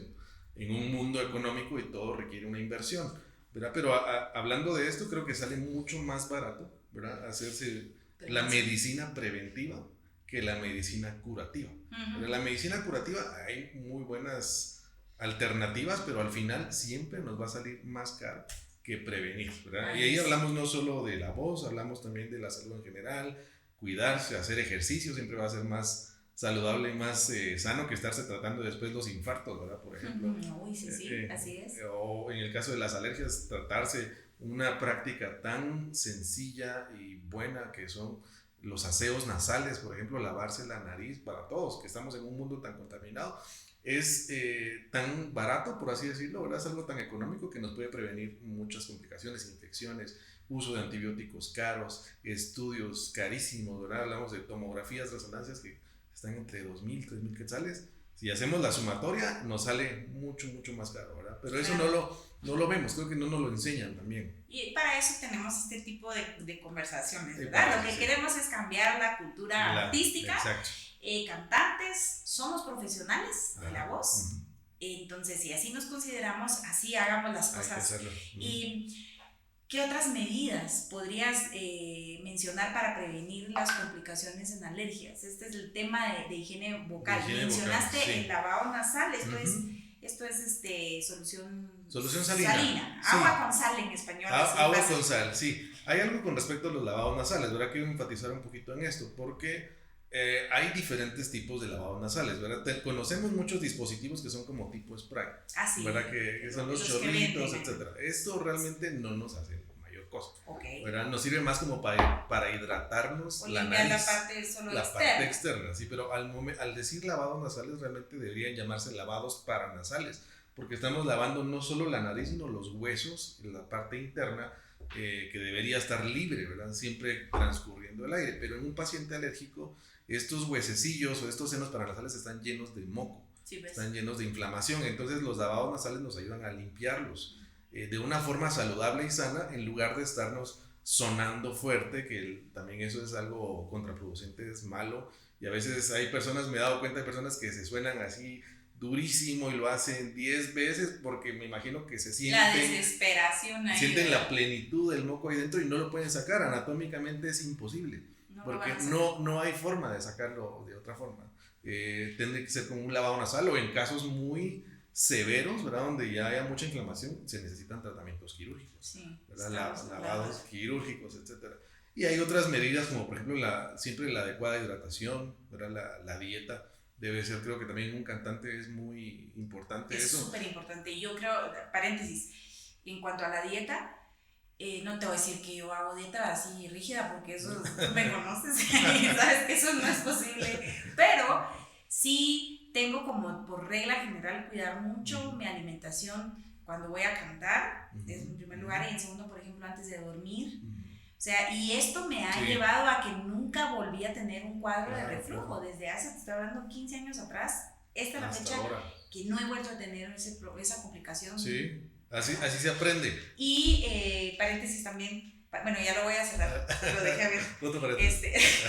en un mundo económico y todo requiere una inversión, ¿verdad? Pero hablando de esto, creo que sale mucho más barato, ¿verdad? Hacerse la medicina preventiva que la medicina curativa. En la medicina curativa hay muy buenas alternativas, pero al final siempre nos va a salir más caro que prevenir, ¿verdad? Y ahí hablamos no solo de la voz, hablamos también de la salud en general, cuidarse, hacer ejercicio siempre va a ser más saludable y más sano que estarse tratando después los infartos, ¿verdad? Por ejemplo. Sí, así es. O en el caso de las alergias, tratarse una práctica tan sencilla y buena que son los aseos nasales, por ejemplo, lavarse la nariz para todos, que estamos en un mundo tan contaminado. Es tan barato, por así decirlo, ¿verdad? Es algo tan económico que nos puede prevenir muchas complicaciones, infecciones, uso de antibióticos caros, estudios carísimos, ¿verdad? Hablamos de tomografías, resonancias que están entre 2,000, 3,000 quetzales. Si hacemos la sumatoria, nos sale mucho más caro, ¿verdad? Pero eso no lo vemos, creo que no nos lo enseñan también. Y para eso tenemos este tipo de conversaciones, ¿verdad? Lo que queremos es cambiar la cultura artística. Exacto. Cantantes, somos profesionales de la voz. Entonces, si así nos consideramos, así hagamos las cosas. Hay que hacerlo. Y ¿Qué otras medidas podrías mencionar para prevenir las complicaciones en alergias? Este es el tema de higiene vocal. Mencionaste vocal, sí. el lavado nasal, esto es solución salina. Sí. Agua con sal en español. Agua con sal, sí. Hay algo con respecto a los lavados nasales, ¿verdad? Quiero enfatizar un poquito en esto, porque hay diferentes tipos de lavados nasales, ¿verdad? Conocemos muchos dispositivos que son como tipo spray, ¿verdad? Que son los chorritos, etc. Esto realmente no nos hace mayor cosa, ¿verdad? Nos sirve más como para hidratarnos o la nariz, la parte externa, sí, pero al decir lavados nasales realmente deberían llamarse lavados paranasales, porque estamos lavando no solo la nariz, sino los huesos, la parte interna, que debería estar libre, ¿verdad? Siempre transcurriendo el aire, pero en un paciente alérgico estos huesecillos o estos senos paranasales están llenos de moco, están llenos de inflamación, entonces los lavados nasales nos ayudan a limpiarlos de una forma saludable y sana, en lugar de estarnos sonando fuerte, que también eso es algo contraproducente, es malo, y a veces hay personas, me he dado cuenta de personas que se suenan así durísimo y lo hacen 10 veces porque me imagino que se sienten la desesperación ahí, sienten la plenitud del moco ahí dentro y no lo pueden sacar, anatómicamente es imposible, porque no hay forma de sacarlo de otra forma. Tendría que ser con un lavado nasal, o en casos muy severos, ¿verdad? Donde ya haya mucha inflamación, se necesitan tratamientos quirúrgicos, ¿verdad? Lavados quirúrgicos, etc. Y hay otras medidas como por ejemplo siempre la adecuada hidratación, ¿verdad? La dieta debe ser, creo que también un cantante es muy importante. Es súper importante. Yo creo, paréntesis, en cuanto a la dieta, no te voy a decir que yo hago dieta así rígida, porque eso tú me conoces y sabes que eso no es posible, pero sí tengo como por regla general cuidar mucho mi alimentación cuando voy a cantar, es en primer lugar, y en segundo, por ejemplo, antes de dormir. O sea, y esto me ha llevado a que nunca volví a tener un cuadro de reflujo. Desde hace, te estoy hablando, 15 años atrás, esta es la fecha ahora que no he vuelto a tener esa complicación. Sí, así se aprende. Y paréntesis también, bueno, ya lo voy a cerrar, lo dejé abierto. Otro paréntesis.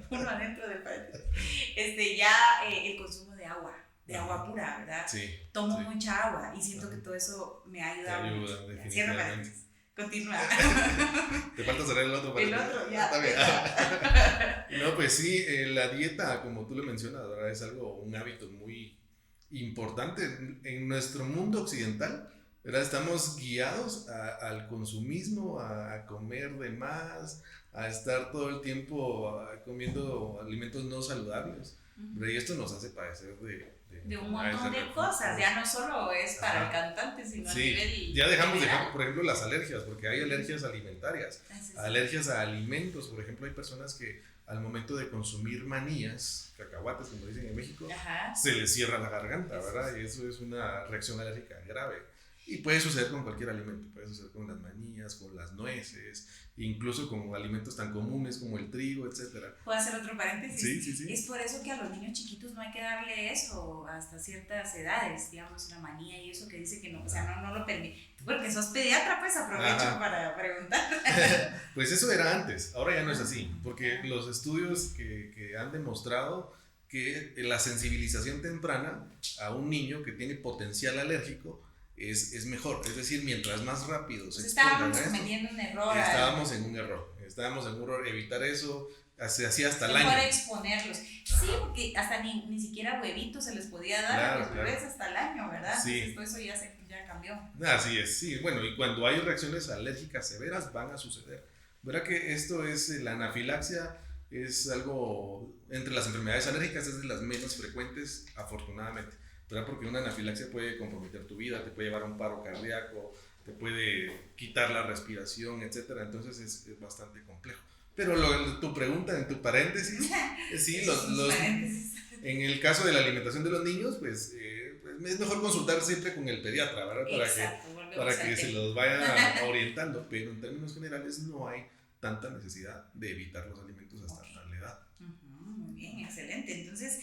Uno adentro del paréntesis. Ya el consumo de agua pura, ¿verdad? Sí. Tomo mucha agua y siento que todo eso me ha ayudado. Te ayuda, mucho. Cierro paréntesis. Continúa. Te falta cerrar el otro. El otro, ya. Está bien. No, pues sí, la dieta, como tú lo mencionas, ¿verdad? Es un hábito muy importante. En nuestro mundo occidental, ¿verdad? Estamos guiados al consumismo, a comer de más, a estar todo el tiempo comiendo alimentos no saludables. Y esto nos hace padecer de un montón de cosas, ya no solo es para el cantante, sino a nivel ya dejamos de por ejemplo, las alergias, porque hay alergias alimentarias, alergias a alimentos. Por ejemplo, hay personas que al momento de consumir manías, cacahuates, como dicen en México, se les cierra la garganta, ¿verdad? Y eso es una reacción alérgica grave. Y puede suceder con cualquier alimento, puede suceder con las manías, con las nueces, incluso con alimentos tan comunes como el trigo, etc. ¿Puedo hacer otro paréntesis? Sí. Es por eso que a los niños chiquitos no hay que darle eso hasta ciertas edades, digamos, una manía y eso que dice que no, o sea, no lo permite. Porque sos pediatra, pues aprovecho para preguntar. Pues eso era antes, ahora ya no es así, porque los estudios que han demostrado que la sensibilización temprana a un niño que tiene potencial alérgico es mejor, es decir, mientras más rápido se estábamos cometiendo un error. Estábamos en un error, evitar eso, se hacía hasta el año. Mejor exponerlos. Sí, porque hasta ni siquiera huevitos se les podía dar a los bebés hasta el año, ¿verdad? Sí. Entonces todo eso ya cambió. Así es, sí. Bueno, y cuando hay reacciones alérgicas severas van a suceder. ¿Verdad que esto es la anafilaxia? Es algo, entre las enfermedades alérgicas, es de las menos frecuentes, afortunadamente. ¿Verdad? Porque una anafilaxia puede comprometer tu vida, te puede llevar a un paro cardíaco, te puede quitar la respiración, etc. Entonces es bastante complejo. Pero tu pregunta, en tu paréntesis, sí, en el caso de la alimentación de los niños, pues es mejor consultar siempre con el pediatra, ¿verdad? Para que se los vaya orientando, pero en términos generales no hay tanta necesidad de evitar los alimentos hasta la edad. Muy bien, excelente. Entonces,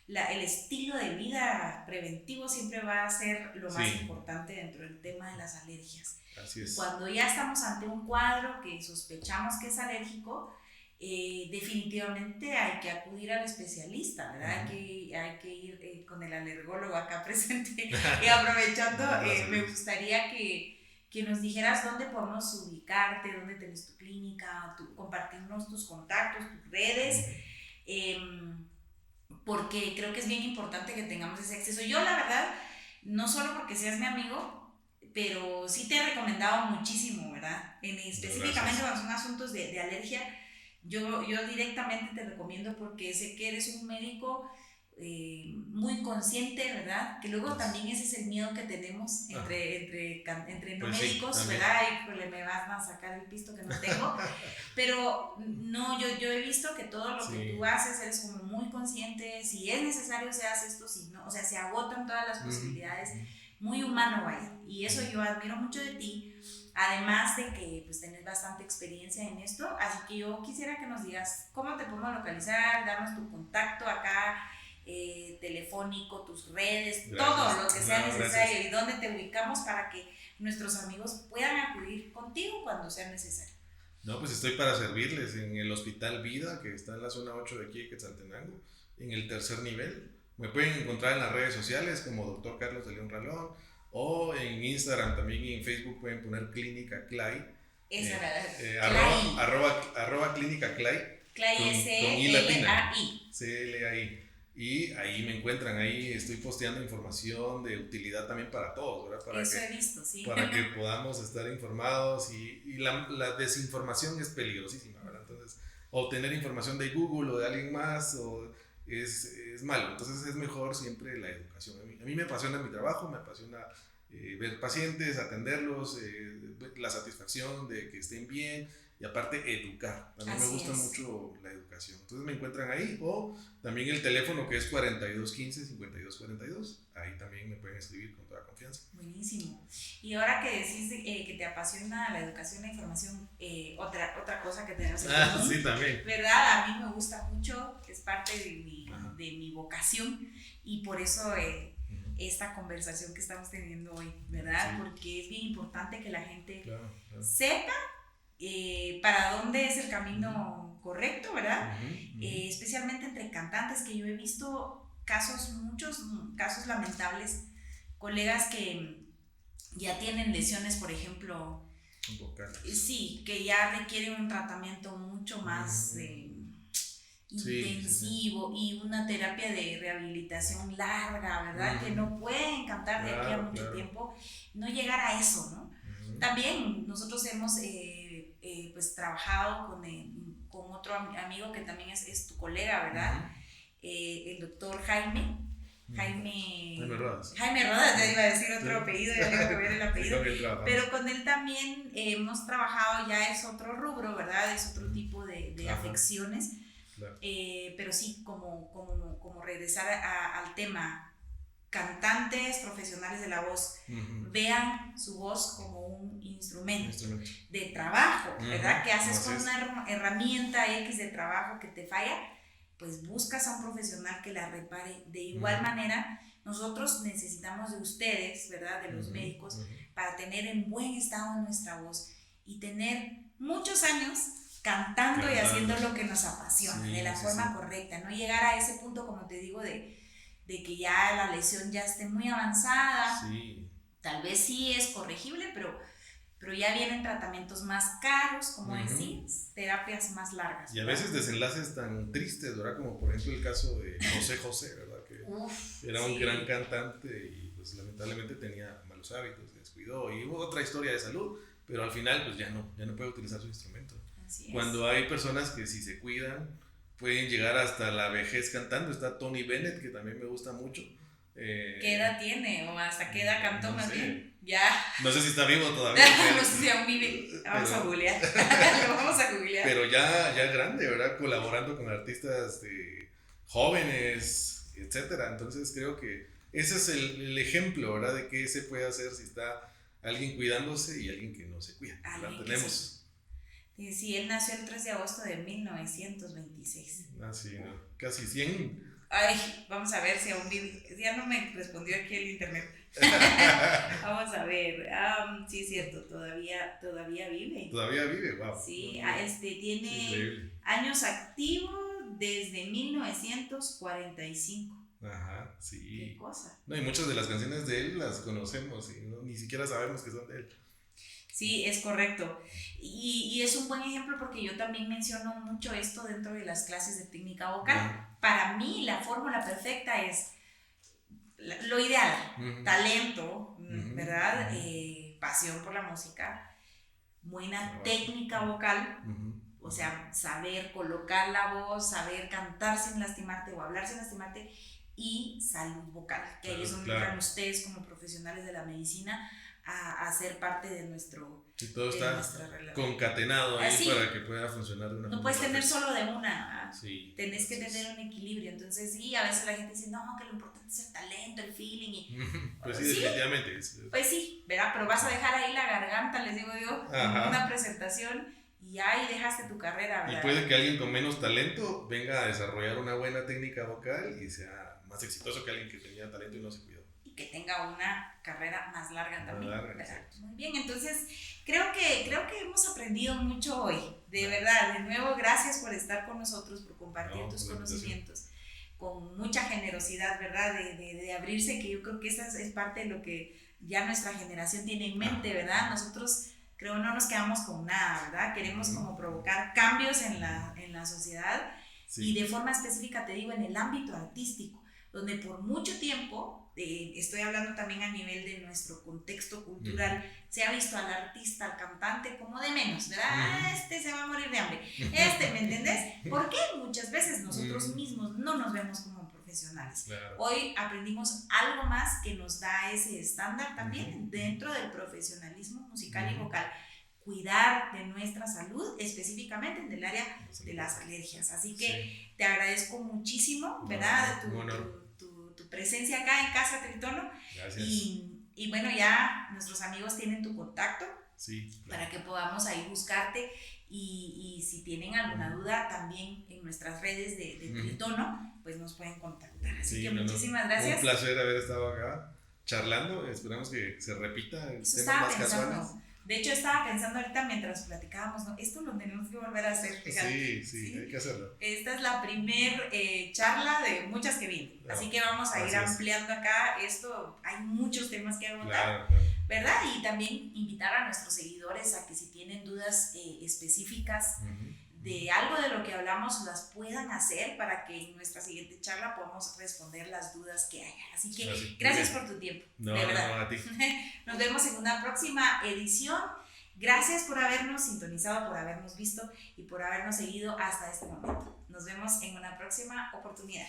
el estilo de vida preventivo siempre va a ser lo más importante dentro del tema de las alergias. Así es. Cuando ya estamos ante un cuadro que sospechamos que es alérgico, definitivamente hay que acudir al especialista, ¿verdad? Hay que ir con el alergólogo acá presente. Y aprovechando, me gustaría que que nos dijeras dónde podemos ubicarte, dónde tenés tu clínica, compartirnos tus contactos, tus redes, porque creo que es bien importante que tengamos ese acceso. Yo, la verdad, no solo porque seas mi amigo, pero sí te he recomendado muchísimo, ¿verdad? Específicamente cuando son asuntos de alergia, yo directamente te recomiendo porque sé que eres un médico muy consciente, ¿verdad? Que luego también ese es el miedo que tenemos entre no pues médicos, sí, ¿verdad? Y pues me van a sacar el pisto que no tengo. Pero no, yo he visto que todo lo que tú haces eres como muy consciente. Si es necesario se hace esto, si no, o sea, se agotan todas las posibilidades. Muy humano, vaya. Y eso yo admiro mucho de ti. Además de que pues tenés bastante experiencia en esto, así que yo quisiera que nos digas cómo te podemos localizar, darnos tu contacto acá, telefónico, tus redes, todo lo que sea necesario y dónde te ubicamos para que nuestros amigos puedan acudir contigo cuando sea necesario. No, pues estoy para servirles en el Hospital Vida, que está en la zona 8 de aquí de Quetzaltenango, en el 3er nivel. Me pueden encontrar en las redes sociales como Dr. Carlos de León Ralón, o en Instagram también y en Facebook pueden poner Clínica Clay. Esa arroba Clínica Clay. Clay C-L-A-I. C-L-A-I. Y ahí me encuentran, ahí estoy posteando información de utilidad también para todos, ¿verdad? Para eso he visto, sí. Para que podamos estar informados y la desinformación es peligrosísima, ¿verdad? Entonces, obtener información de Google o de alguien más es malo, entonces es mejor siempre la educación. A mí me apasiona mi trabajo, me apasiona ver pacientes, atenderlos, la satisfacción de que estén bien y aparte educar. A mí me gusta mucho la educación. Entonces me encuentran ahí o también el teléfono que es 4215-5242. Ahí también me pueden escribir con toda confianza. Buenísimo. Y ahora que decís que te apasiona la educación, la información, otra cosa que tenemos en común, sí, también. ¿Verdad? A mí me gusta mucho, es parte de mi vocación y por eso esta conversación que estamos teniendo hoy, ¿verdad? Sí. Porque es bien importante que la gente sepa para dónde es el camino correcto, ¿verdad? Especialmente entre cantantes, que yo he visto muchos casos lamentables, colegas que ya tienen lesiones, por ejemplo, sí, que ya requieren un tratamiento mucho más intensivo y una terapia de rehabilitación larga, ¿verdad? Que no pueden cantar de aquí a mucho tiempo, no llegar a eso, ¿no? También nosotros hemos pues trabajado con otro amigo que también es tu colega, ¿verdad? El doctor Jaime Rodas, ya iba a decir otro apellido, ya tengo que ver el apellido, pero con él también hemos trabajado, ya es otro rubro, ¿verdad? Es otro tipo de afecciones, pero sí, como regresar al tema, cantantes profesionales de la voz, vean su voz como un instrumento de trabajo, ¿verdad? Que haces con una herramienta X de trabajo que te falla, pues buscas a un profesional que la repare. De igual manera, nosotros necesitamos de ustedes, ¿verdad? De los médicos, para tener en buen estado nuestra voz y tener muchos años cantando y haciendo lo que nos apasiona, de la forma correcta, no llegar a ese punto, como te digo, de que ya la lesión ya esté muy avanzada. Tal vez sí es corregible, pero ya vienen tratamientos más caros, como decís, terapias más largas. Y a veces desenlaces tan tristes, ¿verdad? Como por ejemplo el caso de José José, ¿verdad? Que era un gran cantante y pues lamentablemente tenía malos hábitos, se descuidó y hubo otra historia de salud, pero al final pues ya no puede utilizar su instrumento. Cuando hay personas que si se cuidan pueden llegar hasta la vejez cantando. Está Tony Bennett, que también me gusta mucho. ¿Qué edad tiene? ¿O hasta qué edad cantó más bien? Ya. No sé si está vivo todavía. No sé si aún vive. Vamos a googlear. Lo vamos a googlear. Pero ya grande, ¿verdad? Colaborando con artistas jóvenes, etcétera. Entonces creo que ese es el ejemplo, ¿verdad? De qué se puede hacer si está alguien cuidándose y alguien que no se cuida. Tenemos. Sí, él nació el 3 de agosto de 1926. Sí, ¿no? Casi 100. Ay, vamos a ver si aún vive. Ya no me respondió aquí el internet. Vamos a ver. Sí, es cierto, todavía vive. Todavía vive, wow. Sí, tiene años activos desde 1945. Ajá, sí. Qué cosa. No, y muchas de las canciones de él las conocemos y ni siquiera sabemos que son de él. Sí, es correcto. Y es un buen ejemplo porque yo también menciono mucho esto dentro de las clases de técnica vocal. Para mí la fórmula perfecta es lo ideal, talento, ¿verdad? Pasión por la música, buena técnica vocal, o sea, saber colocar la voz, saber cantar sin lastimarte o hablar sin lastimarte, y salud vocal, que ahí es donde entran ustedes como profesionales de la medicina a ser parte de nuestro... Y todo está concatenado ahí para que pueda funcionar de una forma. No puedes tener solo de una, sí, tenés que tener un equilibrio. Entonces sí, a veces la gente dice, no, que lo importante es el talento, el feeling. Y, pues sí, definitivamente. Pues sí, ¿verdad? Pero vas a dejar ahí la garganta, les digo yo, en una presentación y ahí dejaste tu carrera, ¿verdad? Y puede que alguien con menos talento venga a desarrollar una buena técnica vocal y sea más exitoso que alguien que tenía talento y no se cuidó. Y que tenga una carrera más larga también. Muy bien, entonces creo que hemos aprendido mucho hoy, de verdad. De nuevo, gracias por estar con nosotros, por compartir tus conocimientos con mucha generosidad, ¿verdad? De abrirse, que yo creo que esa es parte de lo que ya nuestra generación tiene en mente, ¿verdad? Nosotros creo no nos quedamos con nada, ¿verdad? Queremos como provocar cambios en la sociedad y de forma específica, te digo, en el ámbito artístico, donde por mucho tiempo, estoy hablando también a nivel de nuestro contexto cultural, se ha visto al artista, al cantante como de menos, ¿verdad? Este se va a morir de hambre, ¿me entendés? Porque muchas veces nosotros mismos no nos vemos como profesionales. Hoy aprendimos algo más que nos da ese estándar también dentro del profesionalismo musical y vocal. Cuidar de nuestra salud, específicamente en el área de las alergias. Así que te agradezco muchísimo, ¿verdad? Tu presencia acá en Casa Tritono. Gracias. Y bueno, ya nuestros amigos tienen tu contacto para que podamos ahí buscarte. Y si tienen alguna duda, también en nuestras redes de Tritono, pues nos pueden contactar. Así que muchísimas gracias. Un placer haber estado acá charlando. Esperamos que se repita el tema más casuales. De hecho, estaba pensando ahorita mientras platicábamos, ¿no? Esto lo tenemos que volver a hacer. Fíjate. Sí, hay que hacerlo. Esta es la primer charla de muchas que vienen. Así que vamos a ir ampliando acá esto. Hay muchos temas que abordar, ¿verdad? Y también invitar a nuestros seguidores a que si tienen dudas específicas de algo de lo que hablamos, las puedan hacer para que en nuestra siguiente charla podamos responder las dudas que haya. Así que gracias por tu tiempo. De verdad. No, a ti. Nos vemos en una próxima edición. Gracias por habernos sintonizado, por habernos visto y por habernos seguido hasta este momento. Nos vemos en una próxima oportunidad.